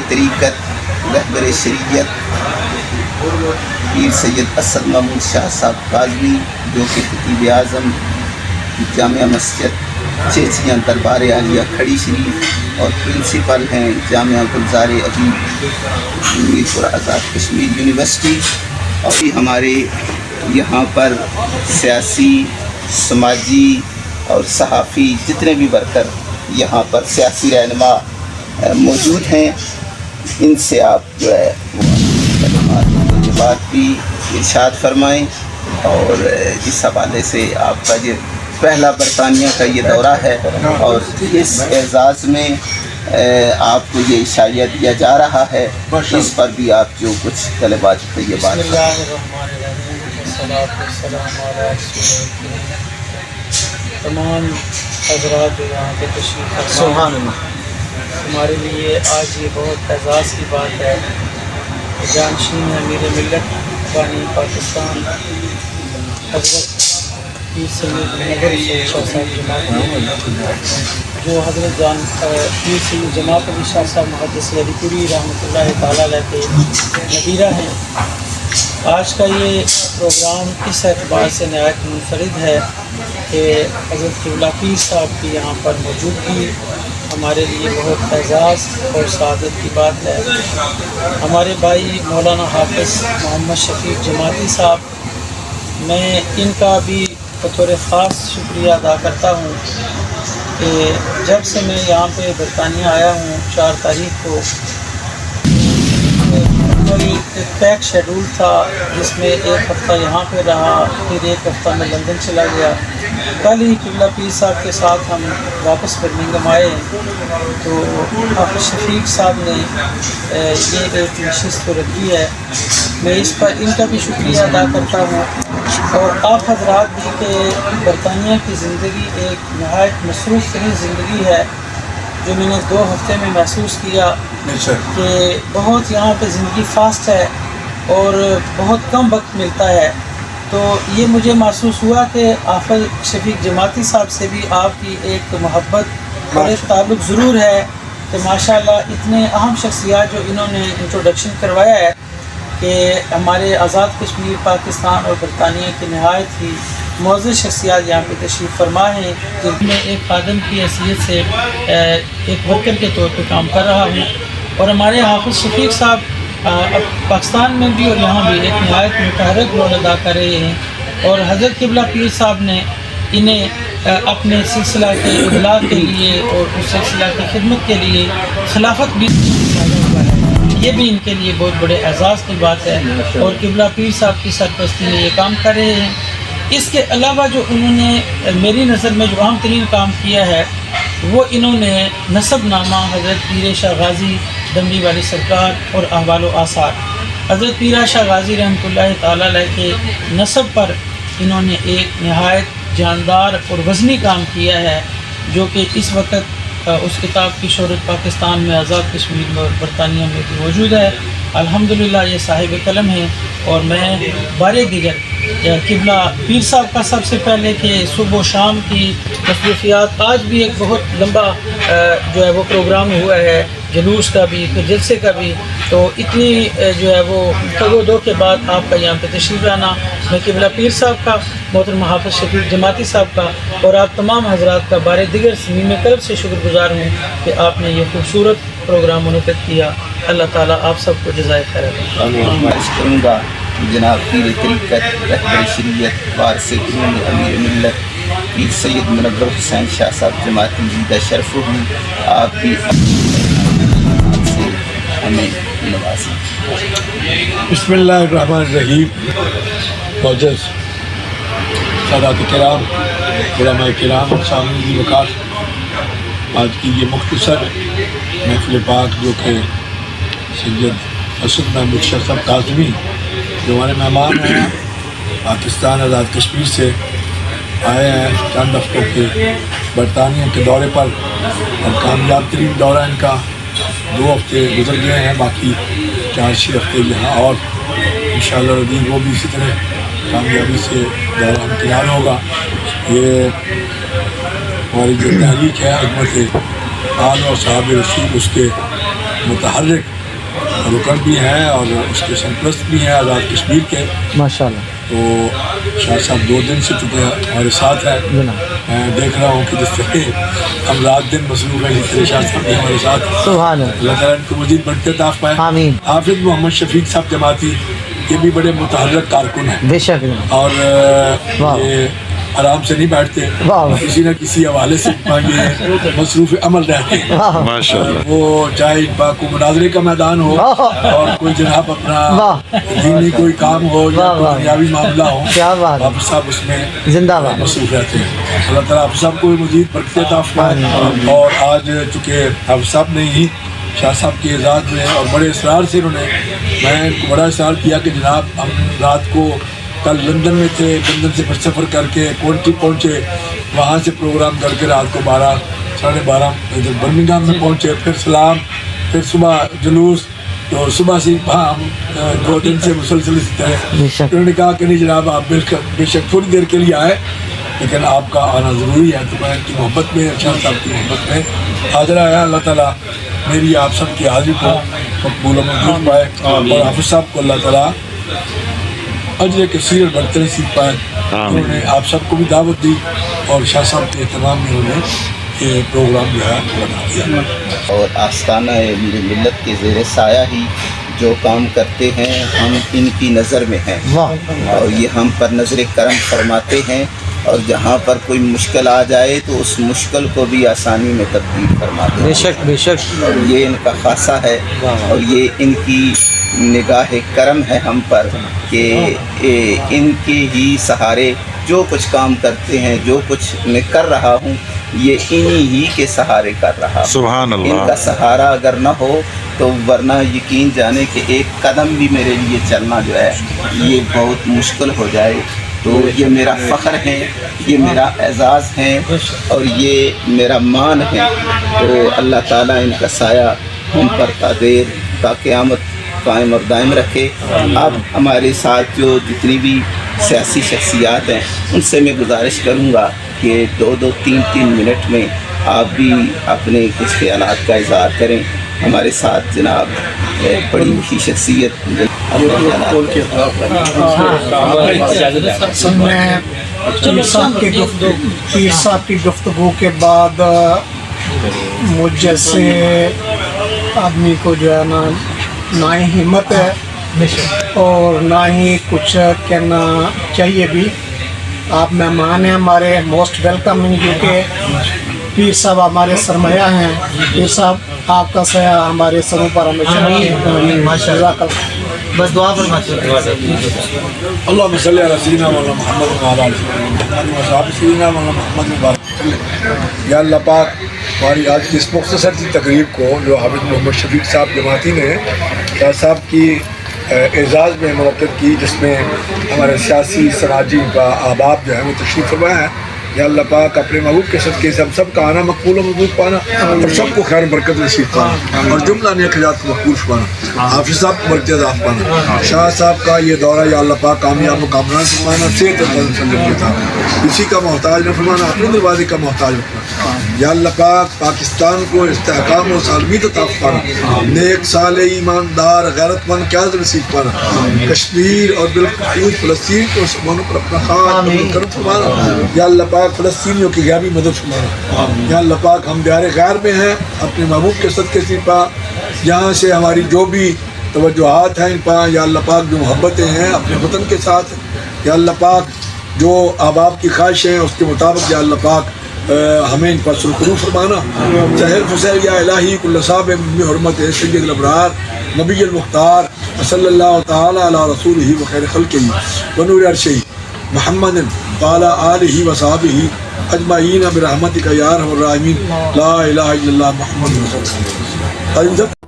طریقت رہبر شریعت پیر سید اسد محمود شاہ صاحب کاظمی، جو کہ خطیب اعظم جامعہ مسجد چیچیاں دربار عالیہ کھڑی شریف اور پرنسپل ہیں جامعہ گلزار ادیب میر پور آزاد کشمیر یونیورسٹی، اور یہ ہمارے یہاں پر سیاسی، سماجی اور صحافی جتنے بھی ورکر یہاں پر سیاسی رہنما موجود ہیں، ان سے آپ جو ہے وہ بات بھی ارشاد فرمائیں، اور اس حوالے سے آپ کا یہ پہلا برطانیہ کا یہ دورہ ہے، اور اس اعزاز میں آپ کو یہ عشائیہ دیا جا رہا ہے، اس پر بھی آپ جو کچھ طلبات طیبات۔ بسم اللہ الرحمن الرحیم، والصلاۃ والسلام علی رسول اللہ۔ تمام حضرات جو یہاں پہ تشریف فرما، سبحان اللہ، ہمارے لیے آج یہ بہت اعزاز کی بات ہے۔ جانشین امیر ملت بانی پاکستان حضرت پیر سید منور شاہ صاحب جماعت، جو حضرت پیر سید جماعت علی شاہ صاحب محدث علی پوری رحمۃ اللہ تعالیٰ علیہ کے نبیرہ ہیں۔ آج کا یہ پروگرام اس اعتبار سے نہایت منفرد ہے کہ حضرت قبلہ پیر صاحب کی یہاں پر موجودگی ہمارے لیے بہت اعزاز اور سعادت کی بات ہے۔ ہمارے بھائی مولانا حافظ محمد شفیق جماعتی صاحب، میں ان کا بھی بطور خاص شکریہ ادا کرتا ہوں کہ جب سے میں یہاں پہ برطانیہ آیا ہوں 4 تاریخ کو، ایک پیک شیڈول تھا جس میں 1 ہفتہ یہاں پہ رہا، پھر 1 ہفتہ میں لندن چلا گیا۔ کل ہی قبلہ پیر صاحب کے ساتھ ہم واپس برمنگھم آئے، تو حافظ شفیق صاحب نے یہ ایک نشست تو رکھی ہے، میں اس پر ان کا بھی شکریہ ادا کرتا ہوں۔ اور آپ حضرات بھی کہ برطانیہ کی زندگی ایک نہایت مصروف ترین زندگی ہے، جو میں نے 2 ہفتے میں محسوس کیا کہ بہت یہاں پہ زندگی فاسٹ ہے اور بہت کم وقت ملتا ہے۔ تو یہ مجھے محسوس ہوا کہ حافظ شفیق جماعتی صاحب سے بھی آپ کی ایک محبت اور ایک تعلق ضرور ہے کہ ماشاءاللہ اتنے اہم شخصیات جو انہوں نے انٹروڈکشن کروایا ہے کہ ہمارے آزاد کشمیر پاکستان اور برطانیہ کی نہایت ہی معزز شخصیات یہاں پہ تشریف فرما ہیں، جن میں ایک خادم کی حیثیت سے ایک ورکر کے طور پہ کام کر رہا ہوں۔ اور ہمارے حافظ شفیق صاحب پاکستان میں بھی اور یہاں بھی ایک نہایت متحرک رول ادا کر رہے ہیں، اور حضرت قبلہ پیر صاحب نے انہیں اپنے سلسلہ کے ابلاغ کے لیے اور اس سلسلہ کی خدمت کے لیے خلافت بھی ہوا ہے۔ یہ بھی ان کے لیے بہت بڑے اعزاز کی بات ہے، اور قبلہ پیر صاحب کی سرپرستی میں یہ کام کر رہے ہیں۔ اس کے علاوہ جو انہوں نے میری نظر میں جو اہم ترین کام کیا ہے، وہ انہوں نے نسب نامہ حضرت پیر شاہ غازی دمبی والی سرکار اور احوال و آثار حضرت پیر شاہ غازی رحمۃ اللہ تعالیٰ علیہ کے نسب پر انہوں نے ایک نہایت جاندار اور وزنی کام کیا ہے، جو کہ اس وقت اس کتاب کی شہرت پاکستان میں، آزاد کشمیر میں اور برطانیہ میں بھی موجود ہے۔ الحمدللہ یہ صاحب قلم ہیں، اور میں بارے دیگر قبلہ پیر صاحب کا سب سے پہلے کہ صبح و شام کی مصروفیات، آج بھی ایک بہت لمبا جو ہے وہ پروگرام ہوا ہے، جلوس کا بھی، پھر جلسے کا بھی، تو اتنی جو ہے وہ تگ و دو کے بعد آپ کا یہاں پہ تشریف لانا، میں قبلہ پیر صاحب کا، محترم حافظ شفیق جماعتی صاحب کا اور آپ تمام حضرات کا بارے دیگر صمیم قلب سے شکر گزار ہوں کہ آپ نے یہ خوبصورت پروگرام منعقد کیا۔ اللہ تعالیٰ آپ سب کو جزائے خیر عطا فرمائے۔ میں عرض کروں گا جناب پیر طریقت رہبر شریعت وارث امیر ملت پیر سید منور حسین شاہ صاحب جماعتی جیدہ شرف ہوں، آپ بھی سے ہمیں نوازیں۔ بسم اللہ الرحمن الرحیم۔ معزز سادات کرام، علماء کرام، سامعین وقار، آج کی یہ مختصر محفل پاک جو کہ سید اسد محمود شاہ صاحب کاظمی جو ہمارے مہمان ہیں، پاکستان آزاد کشمیر سے آئے ہیں چند ہفتوں کے برطانیہ کے دورے پر، اور کامیاب ترین دورہ ان کا 2 ہفتے گزر گئے ہیں، باقی 4-6 ہفتے یہاں، اور انشاءاللہ العزیز وہ بھی اسی طرح کامیابی سے دورہ امتحان ہوگا۔ یہ ہماری جو تحریک ہے عظمت آل اور صحابہ رسول، اس کے متحرک رکن بھی ہیں اور اس کے سرپرست بھی ہیں آزاد کشمیر کے. ماشاء اللہ. تو شاہ صاحب 2 دن سے چکے ہمارے ساتھ ہیں. میں دیکھ رہا ہوں کہ جس طرح ہم رات دن مصروف ہیں، جس طرح شاہ صاحب بھی ہمارے ساتھ. سبحان اللہ. اللہ تعالیٰ ان کو مزید بڑھتے عطا فرمائے. آمین. حافظ محمد شفیق صاحب جماعتی یہ بھی بڑے متحرک کارکن ہیں بے شک. اور یہ آرام سے نہیں بیٹھتے، کسی نہ کسی حوالے سے یہ مصروف عمل رہتے ہیں. وہ چاہے کو مناظرے کا میدان ہو اور کوئی جناب اپنا دینی کوئی کام ہو یا کوئی دنیاوی معاملہ ہو، حافظ صاحب اس میں زندہ باد مصروف رہتے ہیں. اللہ تعالیٰ حافظ صاحب کو مزید برکت عطا فرمائے. اور آج چونکہ حافظ صاحب نے ہی شاہ صاحب کے اعزاز میں اور بڑے اصرار سے میں ان کو بڑا اصرار کیا کہ جناب ہم رات کو کل لندن میں تھے، لندن سے سفر کر کے کونٹی پہنچے، وہاں سے پروگرام کر کے رات کو 12 ساڑھے 12 ادھر برمنگھم میں پہنچے، پھر سلام، پھر صبح جلوس. تو صبح سے وہاں ہم 2 دن سے مسلسل اس طرح. انہوں نے کہا کہ نہیں جناب آپ بے شک تھوڑی دیر کے لیے آئے لیکن آپ کا آنا ضروری ہے. تو میں ان کی محبت میں، شاہ صاحب کی محبت میں حاضر آیا. اللہ تعالیٰ میری آپ سب کی حاضری کو مقبول و منظور پائے اور حافظ صاحب کو اللہ تعالیٰ اجر کثیر اور برتری نصیب پائے. انہوں نے آپ سب کو بھی دعوت دی اور شاہ صاحب کے اہتمام میں انہوں نے یہ پروگرام جو ہے بنا دیا. اور آستانہ امیر ملت کے زیر سایہ ہی جو کام کرتے ہیں ہم ان کی نظر میں ہیں اور یہ ہم پر نظر کرم فرماتے ہیں. اور جہاں پر کوئی مشکل آ جائے تو اس مشکل کو بھی آسانی میں تبدیل فرماتے ہیں. بے شک بے شک. یہ ان کا خاصہ ہے اور یہ ان کی نگاہ کرم ہے ہم پر کہ ان کے ہی سہارے جو کچھ کام کرتے ہیں، جو کچھ میں کر رہا ہوں یہ انہی ہی کے سہارے کر رہا ہوں. سبحان اللہ. ان کا سہارا اگر نہ ہو تو ورنہ یقین جانے کہ ایک قدم بھی میرے لیے چلنا جو ہے یہ بہت مشکل ہو جائے. تو یہ میرا فخر ہے، یہ میرا اعزاز ہے اور یہ میرا مان ہے. تو اللہ تعالیٰ ان کا سایہ ہم پر تا دیر تا قیامت قائم اور دائم رکھے. اب ہمارے ساتھ جو جتنی بھی سیاسی شخصیات ہیں ان سے میں گزارش کروں گا کہ 2-3 منٹ میں آپ بھی اپنے کچھ خیالات کا اظہار کریں. ہمارے ساتھ جناب بڑی ہی شخصیت میں پیر صاحب کی گفتگو کے بعد مجھ جیسے آدمی کو جو ہے نہ ہی ہمت ہے اور نہ ہی کچھ کہنا چاہیے بھی. آپ مہمان ہیں ہمارے، موسٹ ویلکم. کیونکہ پیر صاحب ہمارے سرمایہ ہیں. پیر صاحب آپ کا سایہ ہمارے سروں پر ہمیشہ رہے. بس دعا فرماتے ہیں. اللہم صلی علی سیدنا مولانا محمد وعلی آل سیدنا مولانا محمد وبارک. یا اللہ پاک ہماری آج کی اس مختصر سی تقریب کو جو حافظ محمد شفیق صاحب جماعتی نے شاہ صاحب کی اعزاز میں منعقد کی، جس میں ہمارے سیاسی سماجی احباب جو ہیں وہ تشریف فرمایا ہے. یا اللہ پاک اپنے محبوب کے صدقے سے ہم سب کا آنا مقبول و مضبوط پانا اور سب کو خیر برکت نصیب پانا اور جملہ نیک حاجات کو مقبول پانا. حافظ صاحب کو برکت عطا پانا. شاہ صاحب کا یہ دورہ یا اللہ پاک کامیاب و کامران فرمانا، صحت و تندرستی عطا، کسی کا محتاج نہ فرمانا، اپنے دروازے کا محتاج رکھنا. یا اللہ پاک پاکستان کو استحکام و سالمیت عطا فرمانا، نیک صالح ایماندار غیرت مند قیادت نصیب پانا. کشمیر اور بالخصوص فلسطین کو مسلمانوں پر اپنا خاص کرم فرمانا. یا اللہ پاک فلسطینیوں کی غیبی مدد فرمانا. یا اللہ پاک ہم دیار غیر میں ہیں، اپنے محبوب کے صدقے سے پا یہاں سے ہماری جو بھی توجہات ہیں پا یا اللہ پاک جو محبتیں ہیں اپنے وطن کے ساتھ، یا اللہ پاک جو احباب کی خواہشیں ہیں اس کے مطابق یا اللہ پاک ہمیں ان پر سرخرو فرمانا. چہر فسیل یا الہی کل صاحب حرمت سید الابرار نبی المختار صلی اللہ تعالی علی رسولہ وخیر خلقہ ونور عرشہ محمد وعلی آلہ وصحبہ اجمعین برحمتک یا ارحم الراحمین. لا الہ الا اللہ محمد رسول اللہ.